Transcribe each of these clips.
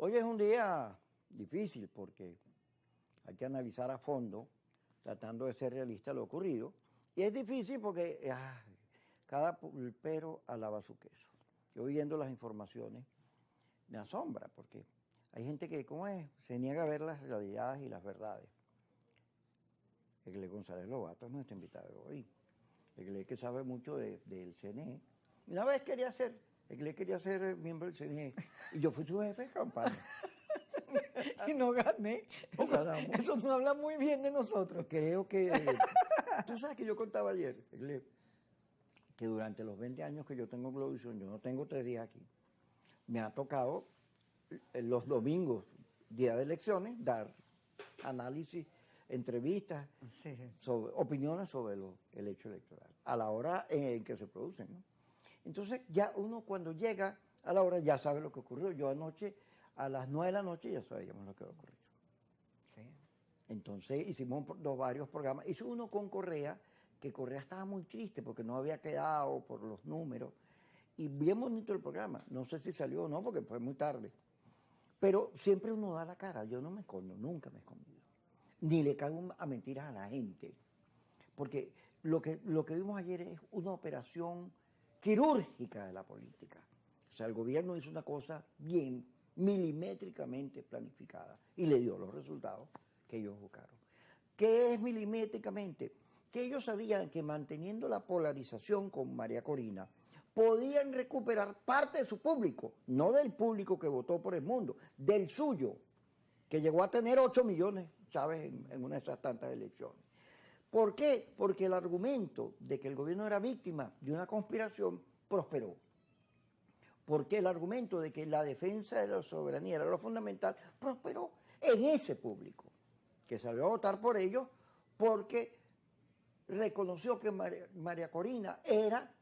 Hoy es un día difícil porque hay que analizar a fondo, tratando de ser realista lo ocurrido. Y es difícil porque cada pulpero alaba su queso. Yo viendo las informaciones me asombra porque hay gente que, ¿cómo es? Se niega a ver las realidades y las verdades. Egle González Lobato es nuestro invitado de hoy. Egle que sabe mucho del CNE. Una vez Egle quería ser miembro del CNE y yo fui su jefe de campaña. Y no gané. Eso no habla muy bien de nosotros. Creo que... Tú sabes que yo contaba ayer, Egle, que durante los 20 años que yo tengo en Globovisión, yo no tengo 3 días aquí, me ha tocado los domingos, día de elecciones, dar análisis, entrevistas, Sí. opiniones sobre el hecho electoral, a la hora en que se producen, ¿no? Entonces ya uno cuando llega a la hora ya sabe lo que ocurrió. Yo anoche a las 9 de la noche ya sabíamos lo que había ocurrido. Sí. Entonces hicimos varios programas. Hizo uno con Correa, que Correa estaba muy triste porque no había quedado por los números. Y bien bonito el programa. No sé si salió o no porque fue muy tarde. Pero siempre uno da la cara. Yo no me escondo, nunca me he escondido. Ni le caigo a mentiras a la gente. Porque lo que vimos ayer es una operación quirúrgica de la política. O sea, el gobierno hizo una cosa bien, milimétricamente planificada y le dio los resultados que ellos buscaron. ¿Qué es milimétricamente? Que ellos sabían que manteniendo la polarización con María Corina, podían recuperar parte de su público, no del público que votó por el mundo, del suyo, que llegó a tener 8 millones, ¿sabes?, en una de esas tantas elecciones. ¿Por qué? Porque el argumento de que el gobierno era víctima de una conspiración prosperó. Porque el argumento de que la defensa de la soberanía era lo fundamental prosperó en ese público, que salió a votar por ellos porque reconoció que María Corina era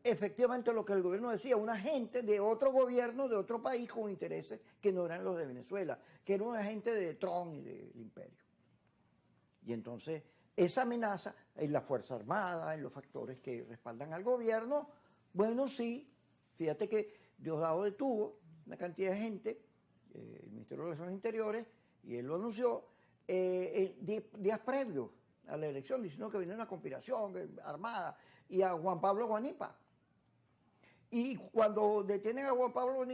efectivamente lo que el gobierno decía, un agente de otro gobierno, de otro país con intereses que no eran los de Venezuela, que era un agente de Trump y del imperio. Y entonces esa amenaza en la Fuerza Armada, en los factores que respaldan al gobierno, bueno, sí, fíjate que Diosdado detuvo una cantidad de gente, el Ministerio de Relaciones Interiores, y él lo anunció días previos a la elección, diciendo que venía una conspiración armada, y a Juan Pablo Guanipa. Y cuando detienen a Juan Pablo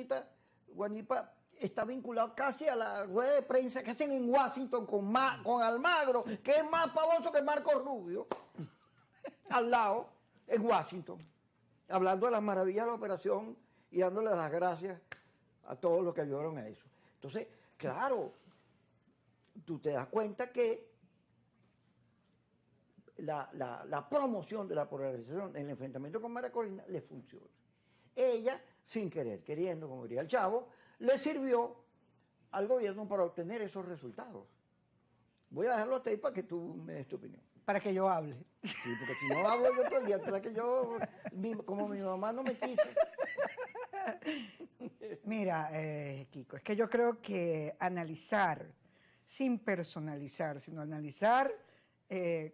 Guanipa está vinculado casi a la rueda de prensa que hacen en Washington con Almagro, que es más pavoso que Marco Rubio, al lado, en Washington, hablando de las maravillas de la operación y dándole las gracias a todos los que ayudaron a eso. Entonces, claro, tú te das cuenta que la promoción de la polarización en el enfrentamiento con María Corina le funciona. Ella, sin querer, queriendo, como diría el Chavo, le sirvió al gobierno para obtener esos resultados. Voy a dejarlo hasta ahí para que tú me des tu opinión. Para que yo hable. Sí, porque si no hablo yo todo el día, que yo, como mi mamá no me quiso. Mira, Kiko, es que yo creo que analizar, sin personalizar, sino analizar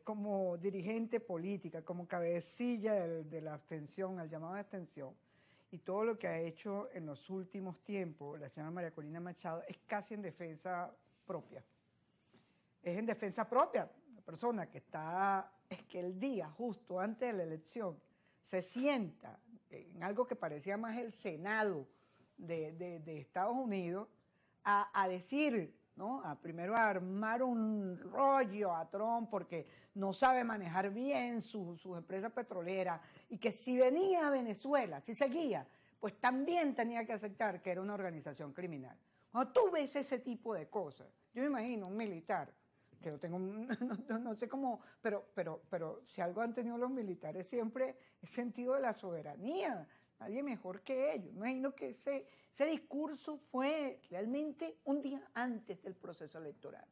como dirigente política, como cabecilla de la abstención, al llamado de abstención, y todo lo que ha hecho en los últimos tiempos la señora María Corina Machado es casi en defensa propia. Es en defensa propia. La persona que está, es que el día justo antes de la elección se sienta en algo que parecía más el Senado de Estados Unidos a decir, ¿no? Primero a armar un rollo a Trump porque no sabe manejar bien sus empresas petroleras y que si venía a Venezuela, si seguía, pues también tenía que aceptar que era una organización criminal. Cuando tú ves ese tipo de cosas, yo me imagino un militar, que yo tengo, no sé cómo, pero si algo han tenido los militares siempre es sentido de la soberanía, nadie mejor que ellos. Me imagino que ese discurso fue realmente un día antes del proceso electoral.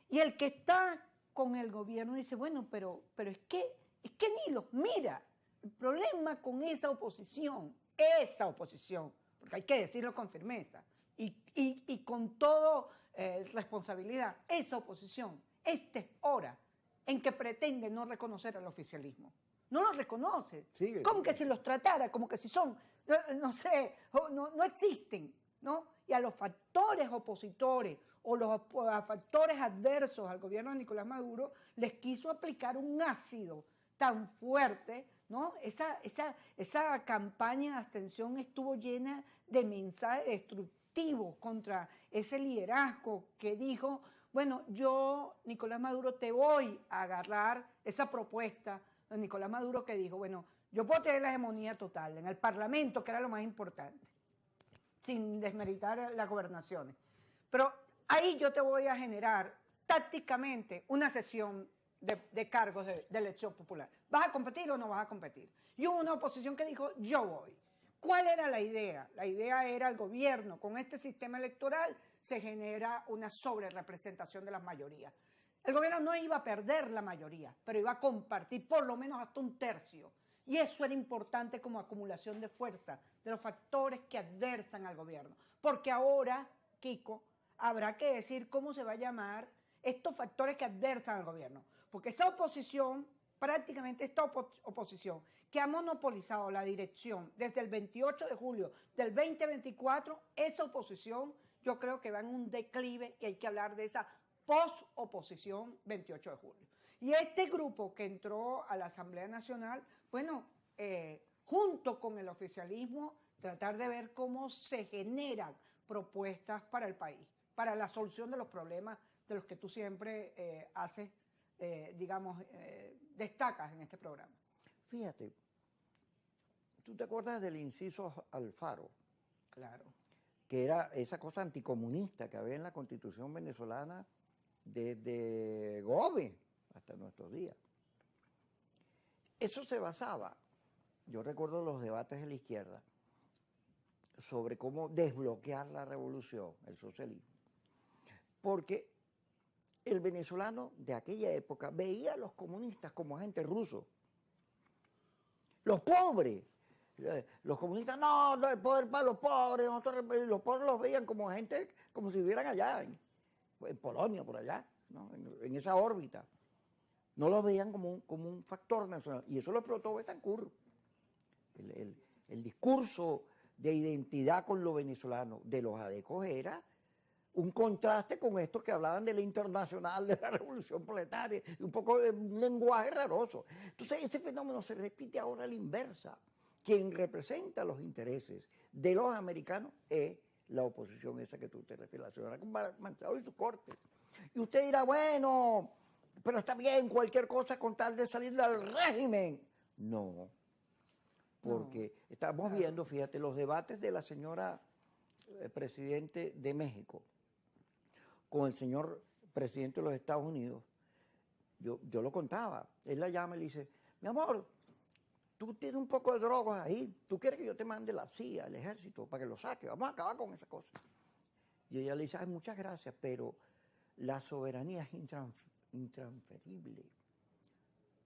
Y el que está con el gobierno dice, bueno, pero es que ni los mira. El problema con esa oposición, porque hay que decirlo con firmeza y con toda responsabilidad, esa oposición, esta es hora en que pretende no reconocer al oficialismo. No lo reconoce. Como que si los tratara, como que si son, no sé, no existen. ¿no? Y a los factores opositores o a factores adversos al gobierno de Nicolás Maduro les quiso aplicar un ácido tan fuerte, ¿no? Esa campaña de abstención estuvo llena de mensajes destructivos contra ese liderazgo que dijo, bueno, yo, Nicolás Maduro, te voy a agarrar esa propuesta de Nicolás Maduro que dijo, bueno, yo puedo tener la hegemonía total en el Parlamento, que era lo más importante, sin desmeritar las gobernaciones. Pero ahí yo te voy a generar tácticamente una sesión de cargos de elección popular. ¿Vas a competir o no vas a competir? Y hubo una oposición que dijo, yo voy. ¿Cuál era la idea? La idea era el gobierno, con este sistema electoral se genera una sobrerepresentación de las mayorías. El gobierno no iba a perder la mayoría, pero iba a compartir por lo menos hasta un tercio. Y eso era importante como acumulación de fuerza de los factores que adversan al gobierno. Porque ahora, Kiko, habrá que decir cómo se va a llamar estos factores que adversan al gobierno. Porque esa oposición, prácticamente esta oposición, que ha monopolizado la dirección desde el 28 de julio del 2024, esa oposición yo creo que va en un declive y hay que hablar de esa post-oposición 28 de julio. Y este grupo que entró a la Asamblea Nacional, bueno, junto con el oficialismo, tratar de ver cómo se generan propuestas para el país, para la solución de los problemas de los que tú siempre haces, destacas en este programa. Fíjate, ¿tú te acuerdas del inciso Alfaro? Claro. Que era esa cosa anticomunista que había en la Constitución venezolana desde Gómez hasta nuestros días. Eso se basaba, yo recuerdo los debates de la izquierda, sobre cómo desbloquear la revolución, el socialismo. Porque el venezolano de aquella época veía a los comunistas como agentes rusos. Los pobres. Los comunistas, no, el poder para los pobres. Los pobres los veían como gente, como si estuvieran allá, en Polonia, por allá, ¿no? En esa órbita. No los veían como un factor nacional. Y eso lo explotó Betancourt. El discurso de identidad con lo venezolano de los adecos era un contraste con estos que hablaban de la internacional, de la revolución proletaria, un poco de un lenguaje raroso. Entonces ese fenómeno se repite ahora a la inversa. Quien representa los intereses de los americanos es la oposición esa que tú te refieres, la señora Machado y su corte. Y usted dirá, bueno, pero está bien cualquier cosa con tal de salir del régimen. No, porque estamos viendo, fíjate, los debates de la señora presidente de México con el señor presidente de los Estados Unidos. Yo lo contaba, él la llama y le dice, mi amor, tú tienes un poco de drogas ahí, tú quieres que yo te mande la CIA, el ejército, para que lo saque, vamos a acabar con esa cosa. Y ella le dice, ay, muchas gracias, pero la soberanía es intransferible.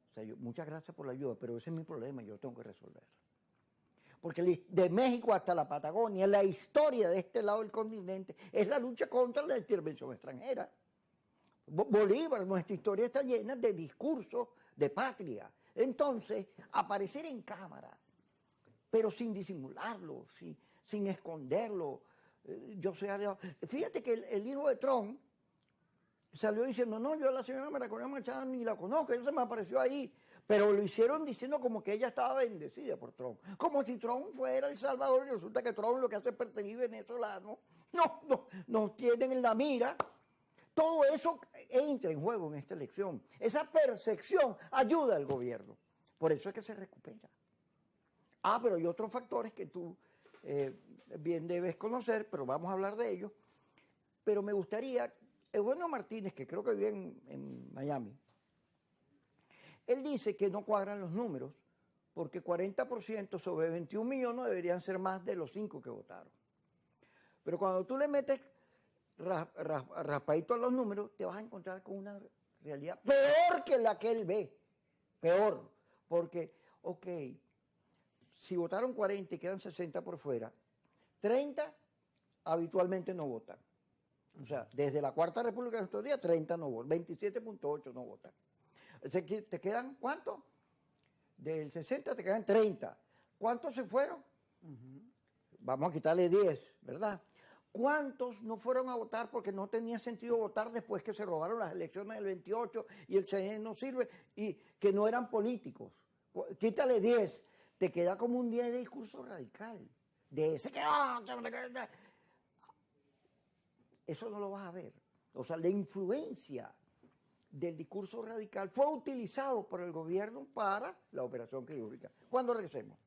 O sea, muchas gracias por la ayuda, pero ese es mi problema, yo lo tengo que resolver. Porque de México hasta la Patagonia, la historia de este lado del continente es la lucha contra la intervención extranjera. Bolívar, nuestra historia está llena de discursos de patria. Entonces, aparecer en cámara, pero sin disimularlo, sin esconderlo. Yo soy aliado. Fíjate que el hijo de Trump salió diciendo, no, yo a la señora María Machado ni la conozco, ella se me apareció ahí. Pero lo hicieron diciendo como que ella estaba bendecida por Trump. Como si Trump fuera el salvador y resulta que Trump lo que hace es perseguir venezolanos. Nos tienen en la mira. Todo eso entra en juego en esta elección. Esa percepción ayuda al gobierno. Por eso es que se recupera. Pero hay otros factores que tú bien debes conocer, pero vamos a hablar de ellos. Pero me gustaría, Eugenio Martínez, que creo que vive en Miami, él dice que no cuadran los números porque 40% sobre 21 millones deberían ser más de los 5 que votaron. Pero cuando tú le metes raspadito a los números, te vas a encontrar con una realidad peor que la que él ve. Peor. Porque, ok, si votaron 40 y quedan 60 por fuera, 30 habitualmente no votan. O sea, desde la Cuarta República de estos días, 30 no votan, 27.8 no votan. ¿Te quedan cuántos? Del 60 te quedan 30. ¿Cuántos se fueron? Vamos a quitarle 10, ¿verdad? ¿Cuántos no fueron a votar porque no tenía sentido votar después que se robaron las elecciones del 28 y el CNE no sirve y que no eran políticos? Quítale 10, te queda como un 10 de discurso radical. De ese que... Eso no lo vas a ver. O sea, la influencia del discurso radical fue utilizado por el gobierno para la operación quirúrgica. ¿Cuándo regresemos?